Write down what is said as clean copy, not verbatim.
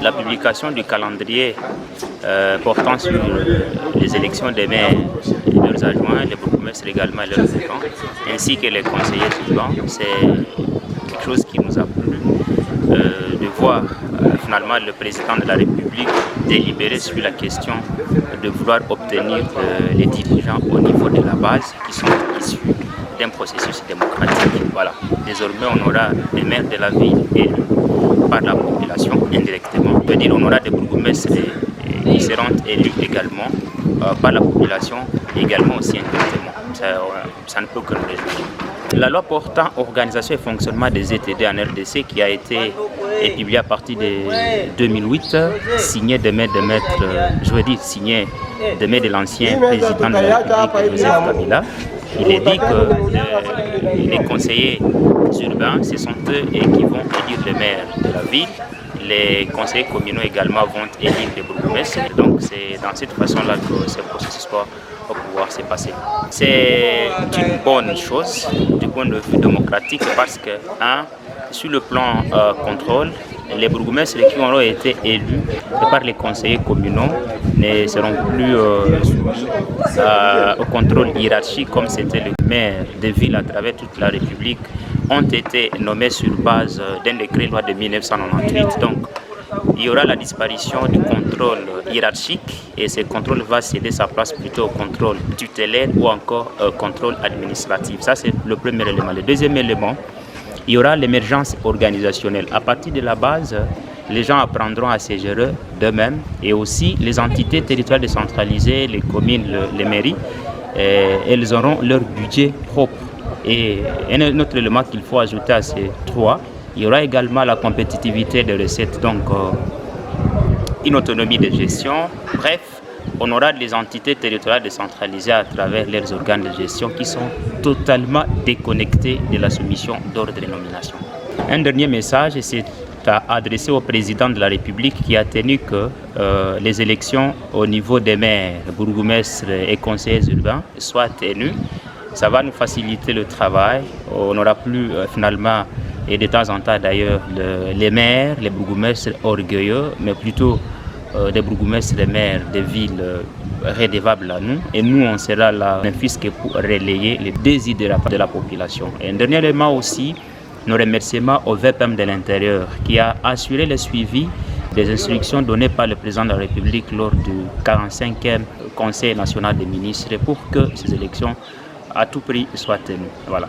la publication du calendrier portant sur les élections des maires et leurs adjoints, les bourgmestres également et leurs adjoints, ainsi que les conseillers suivants, c'est quelque chose qui nous a plu de voir finalement le président de la République délibérer sur la question de vouloir obtenir les dirigeants au niveau de la base qui sont issus d'un processus démocratique. Voilà. Désormais, on aura des maires de la ville élus par la population indirectement. Je veux dire, on aura des bourgmestres qui seront élus également par la population, également aussi indirectement. Ça ne peut que nous réjouir. La loi portant organisation et fonctionnement des ETD en RDC qui a été publiée à partir de 2008, signée de l'ancien président de la République, Joseph Kabila. Il est dit que les conseillers urbains, ce sont eux qui vont élire le maire de la ville. Les conseillers communaux également vont élire les bourgmestres. Donc c'est dans cette façon-là que ce processus va pouvoir se passer. C'est une bonne chose du point de vue démocratique parce que, sur le plan contrôle, les bourgmestres qui auront été élus par les conseillers communaux ne seront plus soumis au contrôle hiérarchique comme c'était le maire de ville à travers toute la République ont été nommés sur base d'un décret loi de 1998. Donc, il y aura la disparition du contrôle hiérarchique et ce contrôle va céder sa place plutôt au contrôle tutélaire ou encore contrôle administratif. Ça, c'est le premier élément. Le deuxième élément, il y aura l'émergence organisationnelle. À partir de la base, les gens apprendront à se gérer d'eux-mêmes et aussi les entités territoriales décentralisées, les communes, les mairies, elles auront leur budget propre. Et un autre élément qu'il faut ajouter à ces trois, il y aura également la compétitivité des recettes, donc une autonomie de gestion. Bref, on aura des entités territoriales décentralisées à travers leurs organes de gestion qui sont totalement déconnectés de la soumission d'ordre de nomination. Un dernier message, c'est adressé au président de la République qui a tenu que les élections au niveau des maires, bourgmestres et conseillers urbains soient tenues. Ça va nous faciliter le travail. On n'aura plus finalement, et de temps en temps d'ailleurs, les maires, les bourgmestres orgueilleux, mais plutôt des bourgmestres, des maires des villes redevables à nous. Et nous, on sera là, fût-ce pour relayer les désirs de la population. Et un dernier élément aussi, nos remerciements au VPM de l'Intérieur qui a assuré le suivi des instructions données par le président de la République lors du 45e Conseil national des ministres pour que ces élections à tout prix soient tenues. Voilà.